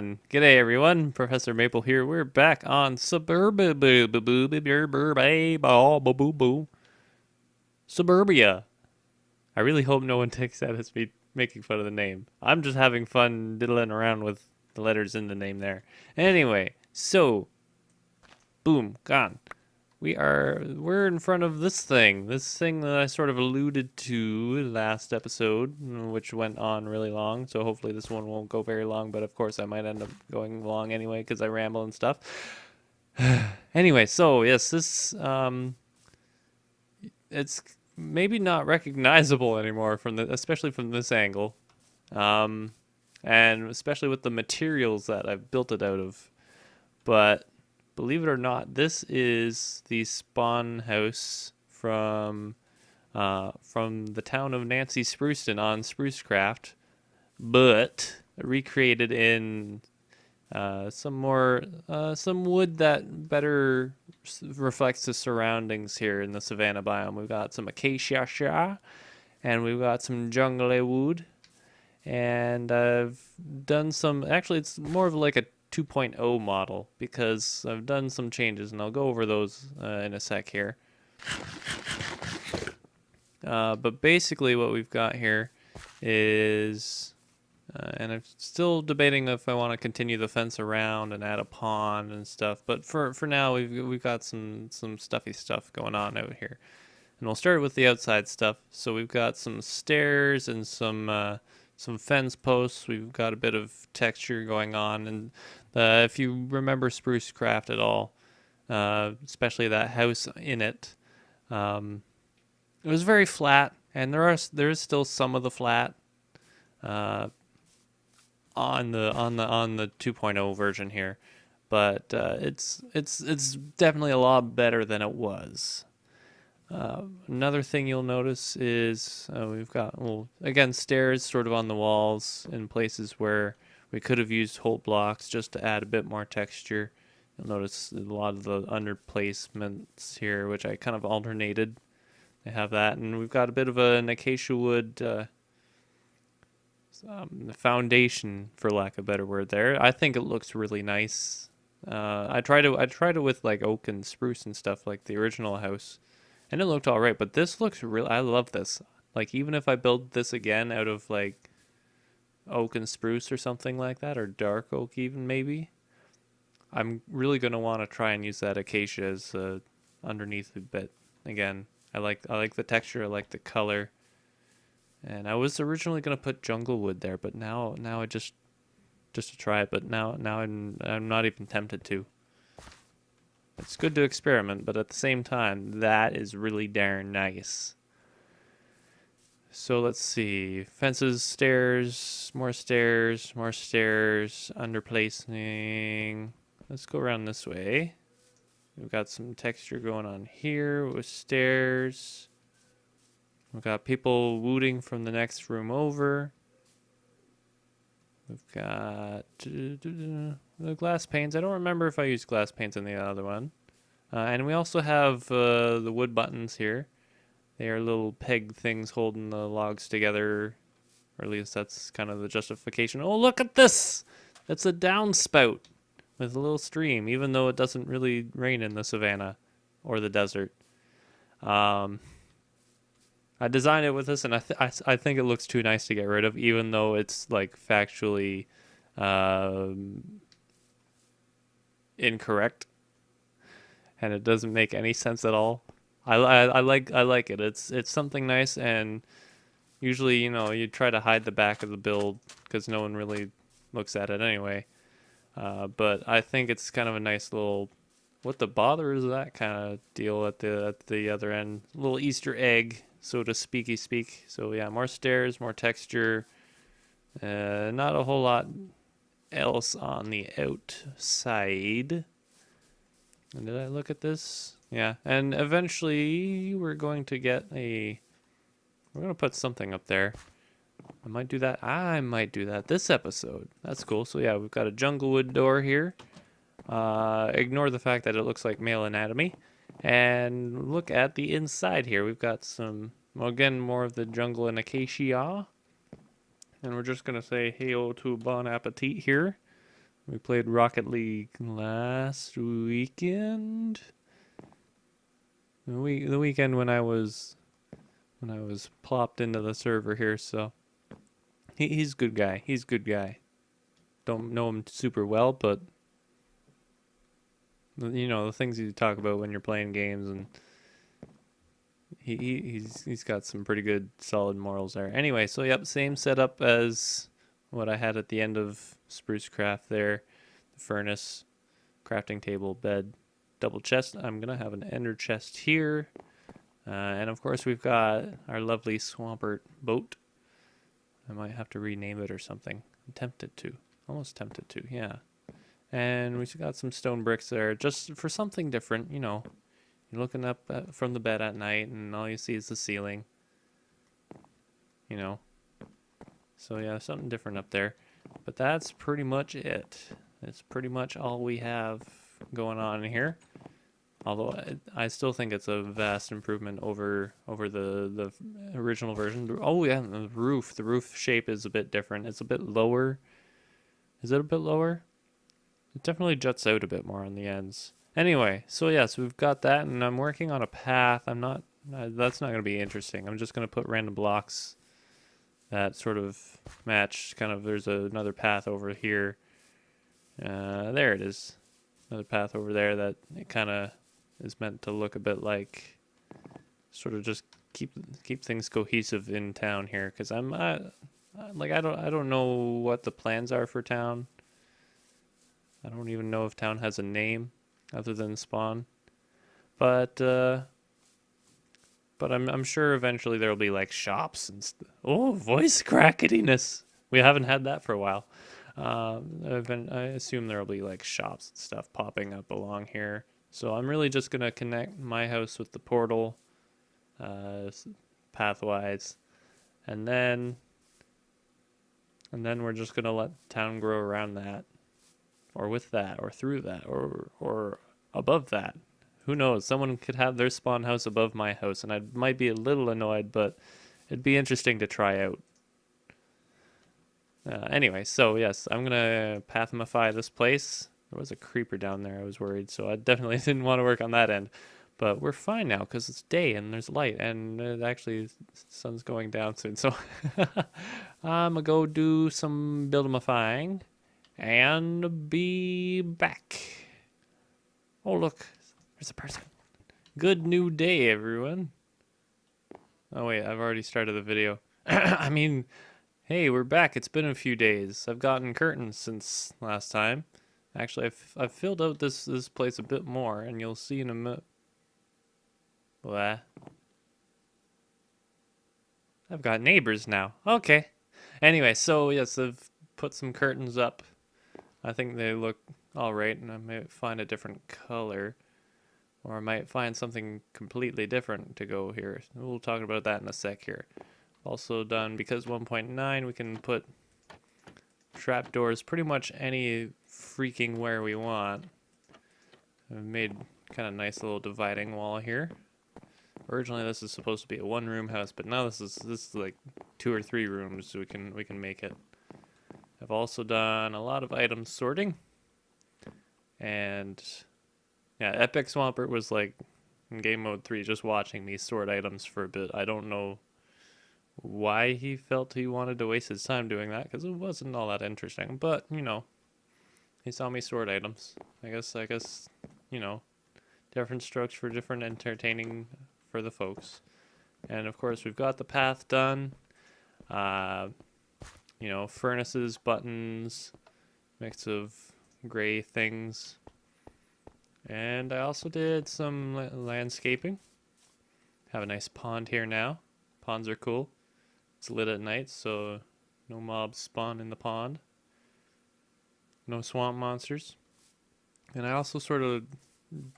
G'day everyone, Professor Maple here. We're back on Suburbia. I really hope no one takes that as me making fun of the name. I'm just having fun diddling around with the letters in the name there. Anyway, so boom, gone. We're in front of this thing that I sort of alluded to last episode, which went on really long. So hopefully this one won't go very long, but of course I might end up going long anyway because I ramble and stuff. Anyway, so yes, this it's maybe not recognizable anymore especially from this angle, um, and especially with the materials that I've built it out of. But believe it or not, this is the spawn house from the town of Nancy Spruceton on Sprucecraft, but recreated in some wood that better reflects the surroundings here in the savanna biome. We've got some acacia, and we've got some jungle wood, and I've done some. Actually, it's more of like a 2.0 model because I've done some changes, and I'll go over those in a sec here. But basically, what we've got here is, and I'm still debating if I want to continue the fence around and add a pond and stuff. But for now, we've got some stuffy stuff going on out here, and we'll start with the outside stuff. So we've got some stairs and some fence posts. We've got a bit of texture going on, and if you remember Spruce Craft at all, especially that house in it. It was very flat, and there is still some of the flat uh, on the 2.0 version here, but it's definitely a lot better than it was. Another thing you'll notice is we've got, well, again, stairs sort of on the walls in places where we could have used whole blocks just to add a bit more texture. You'll notice a lot of the underplacements here, which I kind of alternated. They have that, and we've got a bit of an acacia wood foundation, for lack of a better word. There, I think it looks really nice. I tried it with like oak and spruce and stuff like the original house, and it looked all right. But this looks real. I love this. Like even if I build this again out of like oak and spruce or something like that, or dark oak even maybe, I'm really gonna want to try and use that acacia as underneath a bit again. I like the texture. I like the color. And I was originally gonna put jungle wood there, but now I just to try it. But now I'm not even tempted to. It's good to experiment, but at the same time, that is really darn nice. So let's see. Fences, stairs, more stairs, more stairs, underplacing. Let's go around this way. We've got some texture going on here with stairs. We've got people wooting from the next room over. We've got the glass panes. I don't remember if I used glass panes in the other one. And we also have the wood buttons here. They are little peg things holding the logs together. Or at least that's kind of the justification. Oh, look at this! It's a downspout with a little stream, even though it doesn't really rain in the savannah or the desert. Um, I designed it with this, and I think it looks too nice to get rid of, even though it's like factually um, incorrect, and it doesn't make any sense at all. I like it. It's something nice, and usually you try to hide the back of the build because no one really looks at it anyway. But I think it's kind of a nice little, what the bother is that kind of deal at the other end, little Easter egg, so to speak. So yeah, more stairs, more texture. Not a whole lot else on the outside. And did I look at this? Yeah, and eventually we're going to put something up there. I might do that this episode. That's cool. So yeah, we've got a junglewood door here. Ignore the fact that it looks like male anatomy. And look at the inside here. We've got some, well, again, more of the jungle and acacia. And we're just going to say heyo to bon appetit here. We played Rocket League last weekend. The weekend when I was plopped into the server here, so he's a good guy. He's a good guy. Don't know him super well, but you know the things you talk about when you're playing games, and he's got some pretty good solid morals there. Anyway, so yep, same setup as what I had at the end of Spruce Craft there. The furnace, crafting table, bed, double chest. I'm gonna have an ender chest here. And of course we've got our lovely Swampert boat. I might have to rename it or something. I'm tempted to. Almost tempted to, yeah. And we've got some stone bricks there just for something different, you know. You're looking up from the bed at night and all you see is the ceiling. You know. So yeah, something different up there. But that's pretty much it. It's pretty much all we have going on here. Although I still think it's a vast improvement over the original version. Oh yeah, the roof. The roof shape is a bit different. It's a bit lower. Is it a bit lower? It definitely juts out a bit more on the ends. Anyway, so yeah, so we've got that, and I'm working on a path. I'm not. That's not going to be interesting. I'm just going to put random blocks that sort of match. Kind of. There's another path over here. There it is. Another path over there that it kind of is meant to look a bit like, sort of just keep things cohesive in town here, because I'm like I don't know what the plans are for town. I don't even know if town has a name other than Spawn, but I'm sure eventually there'll be like shops and oh, voice crackiness. We haven't had that for a while. I assume there'll be like shops and stuff popping up along here. So I'm really just going to connect my house with the portal pathwise. And then we're just going to let town grow around that. Or with that. Or through that. Or above that. Who knows? Someone could have their spawn house above my house. And I might be a little annoyed, but it'd be interesting to try out. Anyway, so yes, I'm going to pathify this place. There was a creeper down there. I was worried, so I definitely didn't want to work on that end. But we're fine now because it's day and there's light, and actually the sun's going down soon. So I'm going to go do some buildifying and be back. Oh, look, there's a person. Good new day, everyone. Oh, wait, I've already started the video. I mean, hey, we're back. It's been a few days. I've gotten curtains since last time. Actually, I've filled out this place a bit more, and you'll see in a minute. What? I've got neighbors now. Okay. Anyway, so yes, I've put some curtains up. I think they look all right, and I might find a different color, or I might find something completely different to go here. We'll talk about that in a sec here. Also done, because 1.9, we can put trapdoors pretty much any freaking where we want. I've made kind of nice little dividing wall here. Originally this is supposed to be a one-room house, but now this is like 2 or 3 rooms, so we can make it. I've also done a lot of item sorting. And yeah, Epic Swampert was like in game mode 3 just watching me sort items for a bit. I don't know why he felt he wanted to waste his time doing that, because it wasn't all that interesting, but you know, he saw me sort items. I guess you know, different strokes for different entertaining for the folks. And of course we've got the path done. You know, furnaces, buttons, mix of gray things. And I also did some landscaping. Have a nice pond here now. Ponds are cool. It's lit at night, so no mobs spawn in the pond. No swamp monsters. And I also sort of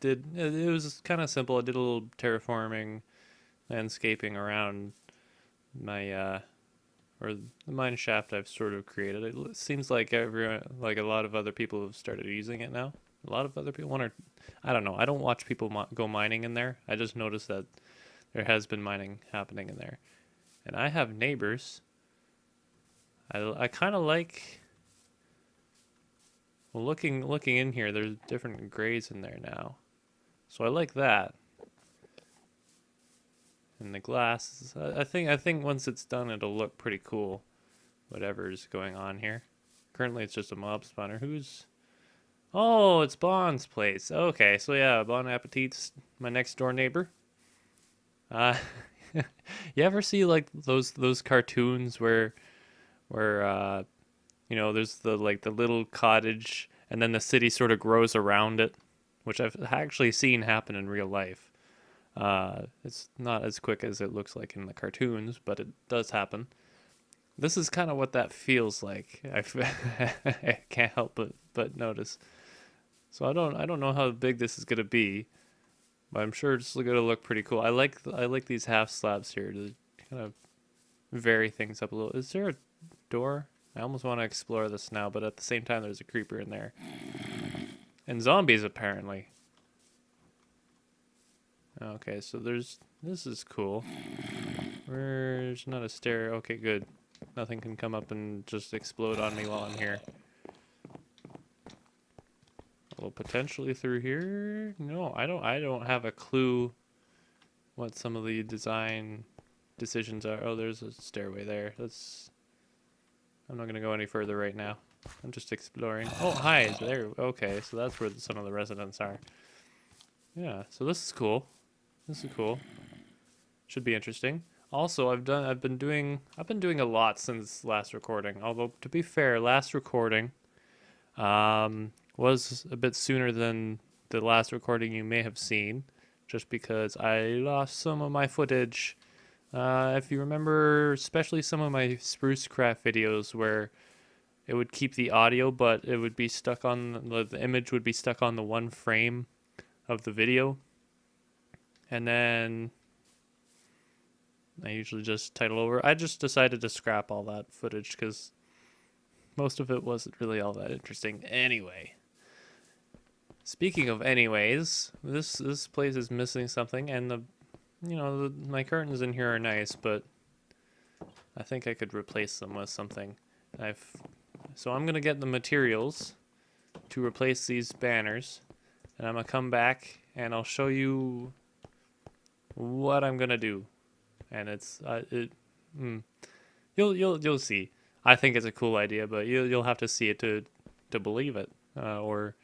did, it was kind of simple. I did a little terraforming, landscaping around my, or the mine shaft I've sort of created. It seems like like a lot of other people have started using it now. A lot of other people, I don't know. I don't watch people go mining in there. I just noticed that there has been mining happening in there. And I have neighbors. I kind of like... Well, looking in here, there's different grays in there now. So I like that. And the glass, I think once it's done, it'll look pretty cool. Whatever's going on here. Currently, it's just a mob spawner. Who's? Oh, it's Bond's place. Okay, so yeah, Bon Appetit's my next door neighbor. Uh, you ever see like those cartoons where you know, there's the like the little cottage and then the city sort of grows around it, which I've actually seen happen in real life. It's not as quick as it looks like in the cartoons, but it does happen. This is kind of what that feels like. I can't help but notice. So I don't know how big this is gonna be, but I'm sure it's gonna look pretty cool. I like these half slabs here to kind of vary things up a little. Is there a door? I almost want to explore this now, but at the same time, there's a creeper in there and zombies apparently. Okay, so this is cool. There's not a stair. Okay, good. Nothing can come up and just explode on me while I'm here. Well, potentially through here. No, I don't have a clue what some of the design decisions are. Oh, there's a stairway there. I'm not gonna go any further right now. I'm just exploring. Oh, hi. There. Okay, so that's where some of the residents are. Yeah. So this is cool. This is cool. Should be interesting. Also, I've been doing a lot since last recording. Although to be fair, last recording was a bit sooner than the last recording you may have seen, just because I lost some of my footage. If you remember, especially some of my spruce craft videos where it would keep the audio, but it would be stuck on the image would be stuck on the one frame of the video, and then I usually just title over. I just decided to scrap all that footage because most of it wasn't really all that interesting. Anyway, speaking of anyways, this place is missing something, and my curtains in here are nice, but I think I could replace them with something. So I'm gonna get the materials to replace these banners, and I'm gonna come back and I'll show you what I'm gonna do. And you'll see. I think it's a cool idea, but you'll have to see it to believe it, or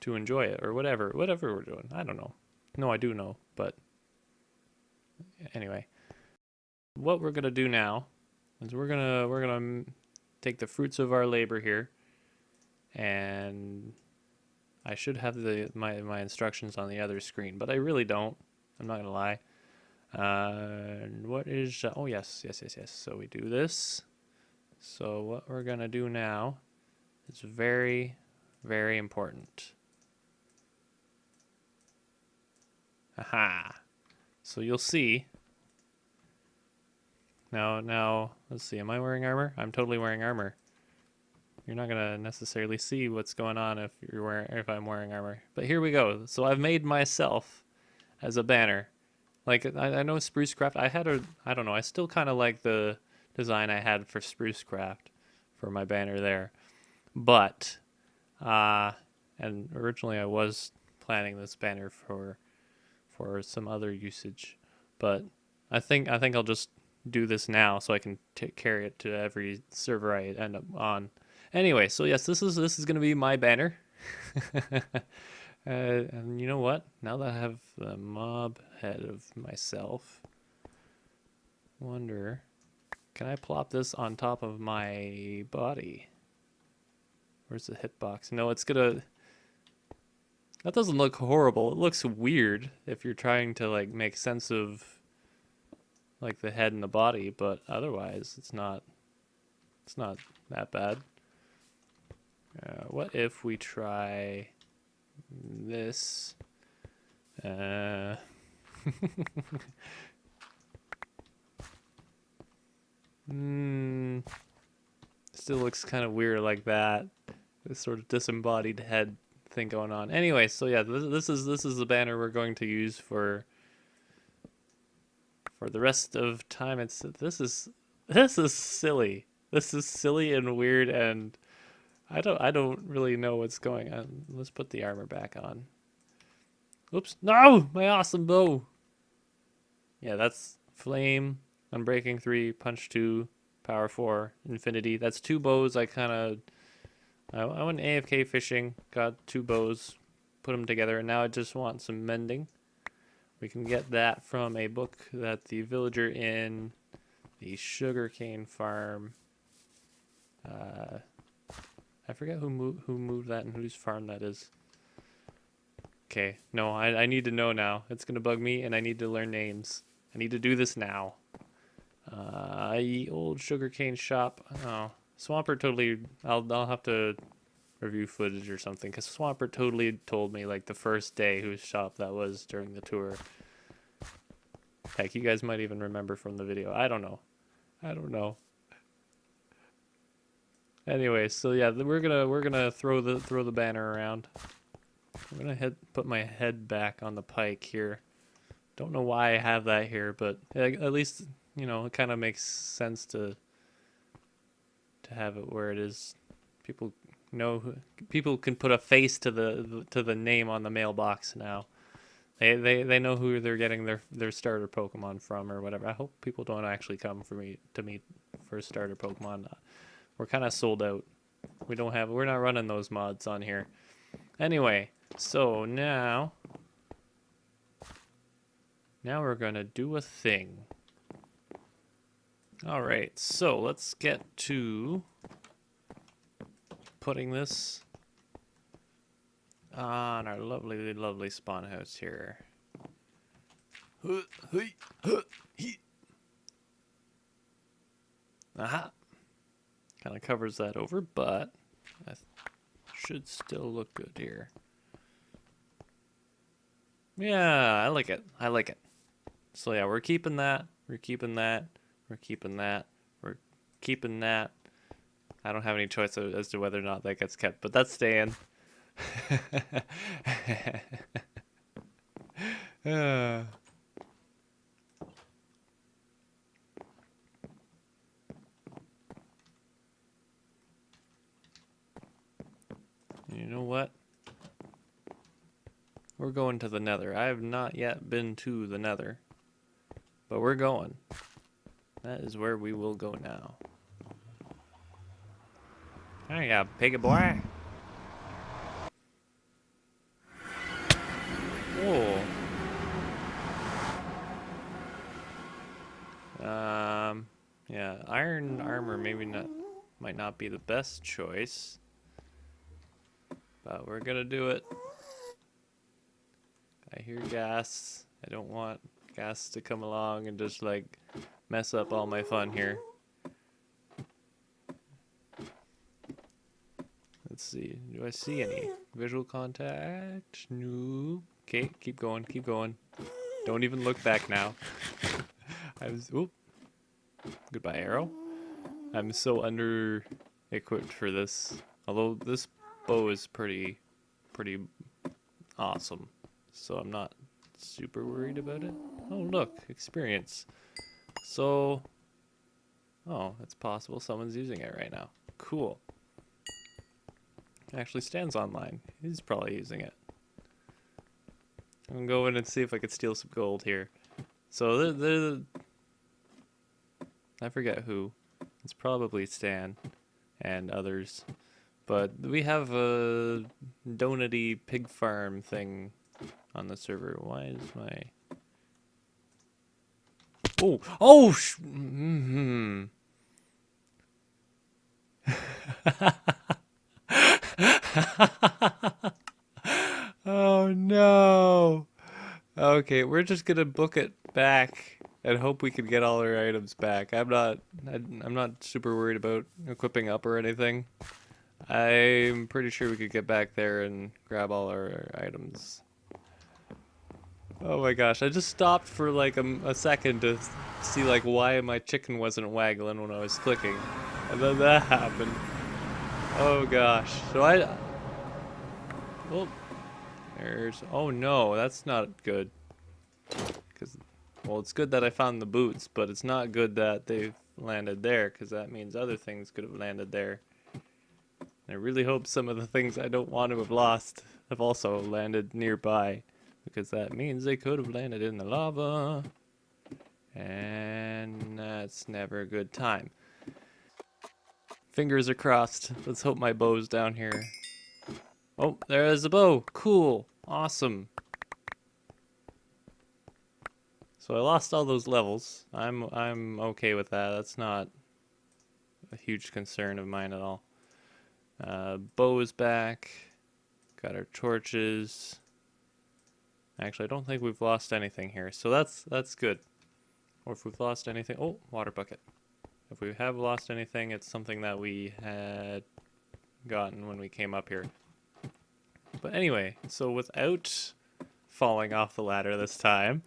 to enjoy it, or whatever we're doing. I don't know. No, I do know, but anyway, what we're gonna do now is we're gonna take the fruits of our labor here, and I should have my instructions on the other screen, but I really don't. I'm not gonna lie. What is, oh yes. So we do this. So what we're gonna do now is very, very important. Aha. So you'll see. Now, let's see, am I wearing armor? I'm totally wearing armor. You're not gonna necessarily see what's going on if I'm wearing armor. But here we go. So I've made myself as a banner. Like, I know Spruce Craft, I don't know, I still kind of like the design I had for Spruce Craft for my banner there. But, and originally I was planning this banner for some other usage. But I think I'll just do this now so I can carry it to every server I end up on. Anyway, so yes, this is going to be my banner. And you know what? Now that I have the mob head of myself, wonder, can I plop this on top of my body? Where's the hitbox? No, it's gonna... That doesn't look horrible. It looks weird if you're trying to like make sense of like the head and the body, but otherwise it's not that bad. What if we try this? Still looks kind of weird like that. This sort of disembodied head thing going on. Anyway, so yeah, this is the banner we're going to use for the rest of time. This is silly. This is silly and weird, and I don't really know what's going on. Let's put the armor back on. Oops. No! My awesome bow! Yeah, that's Flame, Unbreaking 3, Punch 2, Power 4, Infinity. That's 2 bows I went AFK fishing, got 2 bows, put them together, and now I just want some mending. We can get that from a book that the villager in the sugarcane farm. I forget who moved that and whose farm that is. Okay, no, I need to know now. It's gonna bug me, and I need to learn names. I need to do this now. Old sugarcane shop. Oh, Swampert totally. I'll have to review footage or something, because Swampert totally told me like the first day whose shop that was during the tour. Heck, you guys might even remember from the video. I don't know. I don't know. Anyway, so yeah, we're gonna throw the banner around. I'm gonna put my head back on the pike here. Don't know why I have that here, but at least you know it kind of makes sense to have it where it is. People know. People can put a face to the name on the mailbox now. They know who they're getting their starter Pokemon from or whatever. I hope people don't actually come for me to meet for starter Pokemon. We're kind of sold out. We're not running those mods on here. Anyway, so now we're gonna do a thing. All right, so let's get to putting this on our lovely spawn house here. Aha! Kind of covers that over, but I should still look good here. Yeah, I like it. I like it. So yeah, we're keeping that. We're keeping that. We're keeping that. We're keeping that. I don't have any choice as to whether or not that gets kept, but that's staying. You know what? We're going to the Nether. I have not yet been to the Nether, but we're going. That is where we will go now. There you go, piggy boy. Whoa. Yeah, iron armor might not be the best choice, but we're gonna do it. I hear gas. I don't want gas to come along and just like mess up all my fun here. Let's see. Do I see any visual contact? No. Okay, keep going, keep going. Don't even look back now. Oop. Goodbye, arrow. I'm so under equipped for this. Although this bow is pretty awesome. So I'm not super worried about it. Oh, look, experience. So, oh, it's possible someone's using it right now. Cool. Actually, Stan's online. He's probably using it. I'm gonna go in and see if I could steal some gold here. So I forget who. It's probably Stan and others. But we have a donut-y pig farm thing on the server. Why is my... Oh! Oh no! Okay, we're just gonna book it back and hope we can get all our items back. I'm not super worried about equipping up or anything. I'm pretty sure we could get back there and grab all our items. Oh my gosh, I just stopped for like a second to see like why my chicken wasn't waggling when I was clicking. And then that happened. Oh gosh. So well, oh no, that's not good. Well, it's good that I found the boots, but it's not good that they've landed there, because that means other things could have landed there. I really hope some of the things I don't want to have lost have also landed nearby, because that means they could have landed in the lava, and that's never a good time. Fingers are crossed. Let's hope my bow's down here. Oh, there is a bow. Cool. Awesome. So I lost all those levels. I'm okay with that. That's not a huge concern of mine at all. Bow is back. Got our torches. Actually, I don't think we've lost anything here, so that's good. Or if we've lost anything, oh, water bucket. If we have lost anything, it's something that we had gotten when we came up here. But anyway, so without falling off the ladder this time,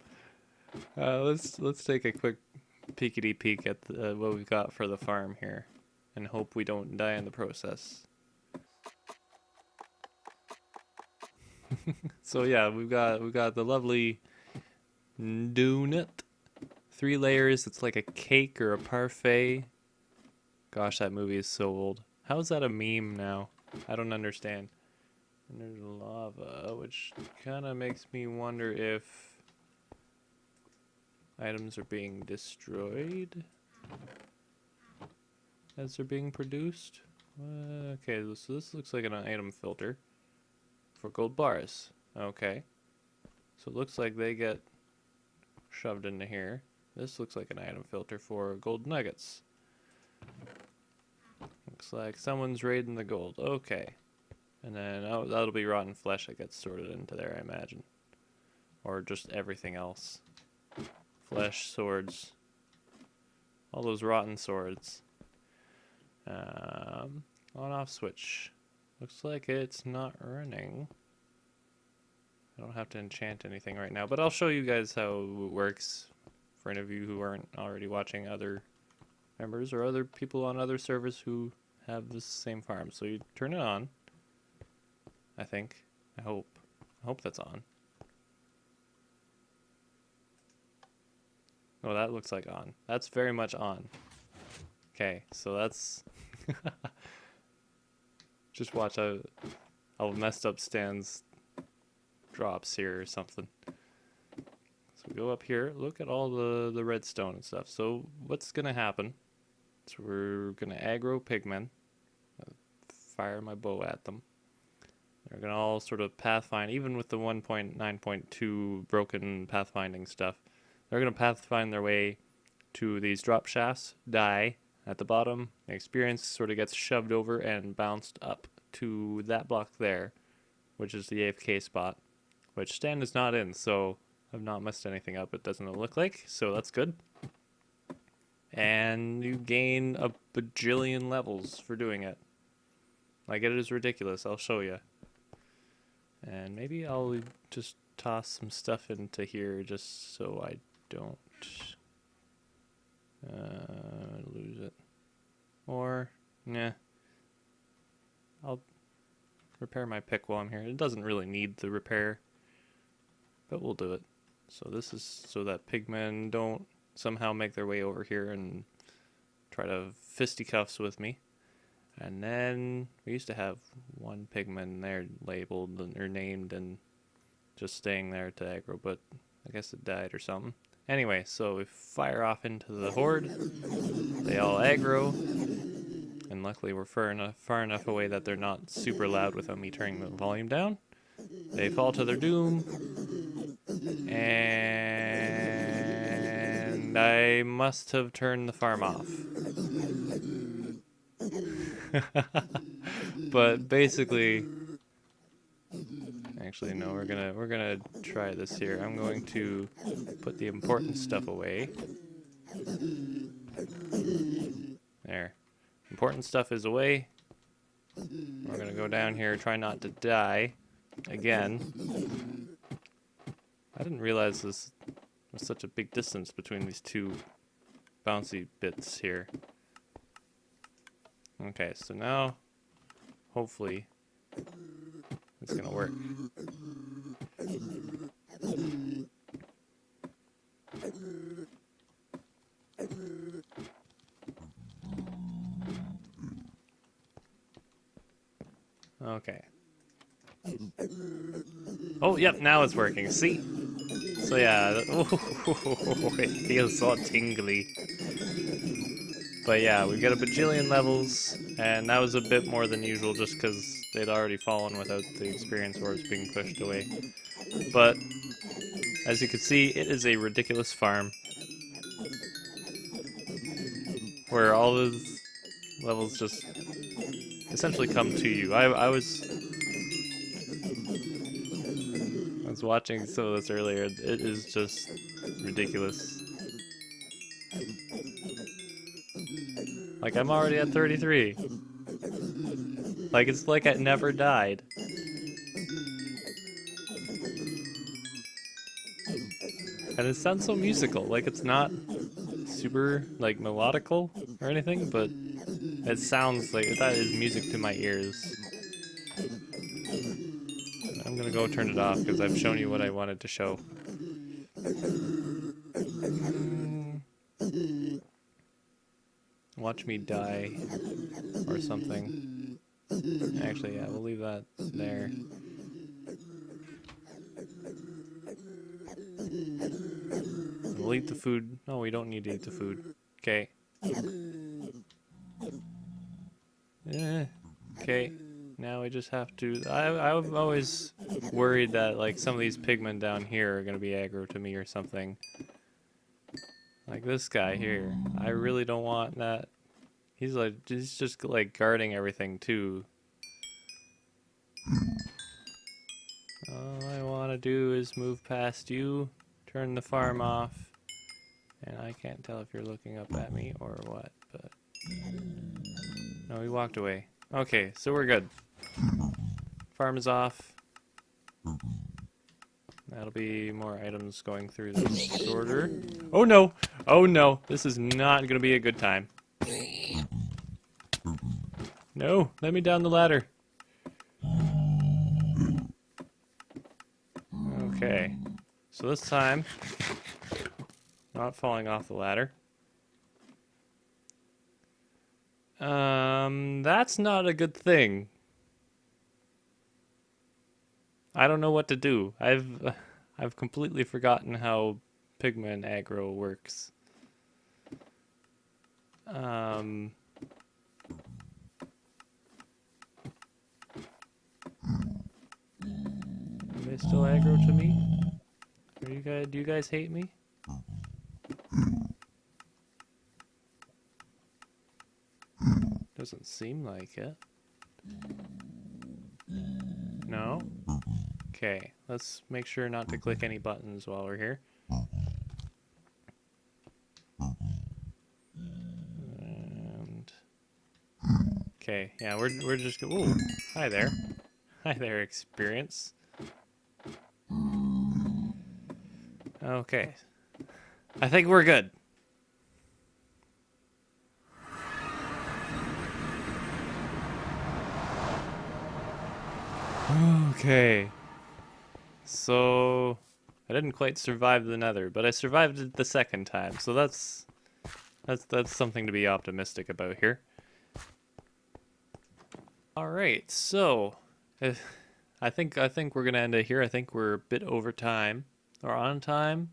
let's take a quick peekity peek at what we've got for the farm here, and hope we don't die in the process. So yeah, we've got the lovely donut, 3 layers. It's like a cake or a parfait. Gosh, that movie is so old. How is that a meme now? I don't understand. And there's lava, which kind of makes me wonder if items are being destroyed as they're being produced. Okay, so this looks like an item filter for gold bars. Okay. So it looks like they get shoved into here. This looks like an item filter for gold nuggets. Looks like someone's raiding the gold. Okay. And then, oh, that'll be rotten flesh that gets sorted into there, I imagine. Or just everything else. Flesh, swords. All those rotten swords. On-off switch. Looks like it's not running. I don't have to enchant anything right now, but I'll show you guys how it works for any of you who aren't already watching other members or other people on other servers who have this same farm. So you turn it on, I think. I hope that's on. Oh, that looks like on. That's very much on. Okay, so that's... Just watch how messed up Stan's drops here or something. So we go up here, look at all the redstone and stuff. So what's gonna happen? So we're gonna aggro pigmen, fire my bow at them. They're gonna all sort of pathfind, even with the 1.9.2 broken pathfinding stuff. They're gonna pathfind their way to these drop shafts, die at the bottom. The experience sort of gets shoved over and bounced up to that block there, which is the AFK spot, which Stan is not in, so I've not messed anything up, it doesn't look like, so that's good. And you gain a bajillion levels for doing it. Like, it is ridiculous, I'll show you. And maybe I'll just toss some stuff into here just so I don't lose it. Or, nah. I'll repair my pick while I'm here. It doesn't really need the repair, but we'll do it. So this is so that pigmen don't somehow make their way over here and try to fisticuffs with me. And then we used to have one pigman there labeled or named and just staying there to aggro, but I guess it died or something. Anyway, so we fire off into the horde. They all aggro. And luckily we're far enough away that they're not super loud without me turning the volume down. They fall to their doom. And I must have turned the farm off. But basically, actually no, we're gonna try this here. I'm going to put the important stuff away. There. Important stuff is away. We're gonna go down here, try not to die again. I didn't realize this was such a big distance between these two bouncy bits here. Okay, so now hopefully it's gonna work. Oh, yep, now it's working. See? So yeah, it feels so tingly. But yeah, we get a bajillion levels, and that was a bit more than usual just because they'd already fallen without the experience orbs being pushed away. But as you can see, it is a ridiculous farm where all those levels just essentially come to you. I was watching some of this earlier. It is just ridiculous. Like, I'm already at 33. Like, it's like I never died. And it sounds so musical. Like, it's not super, like, melodical or anything, but it sounds like that is music to my ears. I'm gonna go turn it off because I've shown you what I wanted to show. Watch me die or something. Actually, yeah, we'll leave that there. We'll eat the food. No, we don't need to eat the food. Okay. Okay. Now we just have to... I'm always worried that, like, some of these pigmen down here are going to be aggro to me or something. Like this guy here. I really don't want that. He's just, like, guarding everything, too. All I want to do is move past you, turn the farm off, and I can't tell if you're looking up at me or what, but... No, he walked away. Okay, so we're good. Farm is off. That'll be more items going through the sorter. Oh no! Oh no! This is not gonna be a good time. No! Let me down the ladder. Okay. So this time, not falling off the ladder. That's not a good thing. I don't know what to do. I've completely forgotten how pigmen aggro works. Are they still aggro to me? Do you guys hate me? Doesn't seem like it. No? Okay, let's make sure not to click any buttons while we're here. And okay, yeah, we're just ooh, hi there. Hi there, experience. Okay. I think we're good. Okay. So I didn't quite survive the nether, but I survived it the second time. So that's something to be optimistic about here. All right. So I think we're going to end it here. I think we're a bit over time or on time.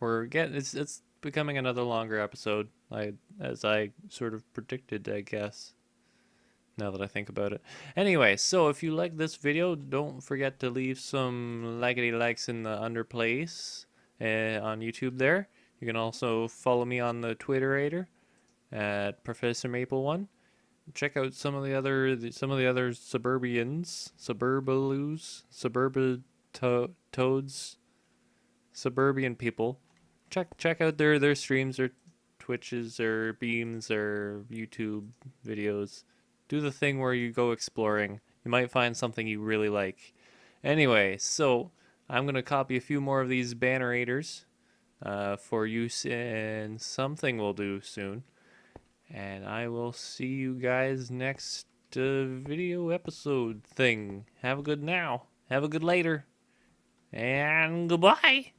It's becoming another longer episode, as I sort of predicted, I guess. Now that I think about it. Anyway, so if you like this video, don't forget to leave some likes in the under place on YouTube there. You can also follow me on the Twitterator at Professor Maple 1. Check out some of the other suburbians, suburbaloos, toads, suburban people. Check out their streams or Twitches or beams or YouTube videos. Do the thing where you go exploring. You might find something you really like. Anyway, so I'm going to copy a few more of these bannerators for use in something we'll do soon. And I will see you guys next video episode thing. Have a good now. Have a good later. And goodbye.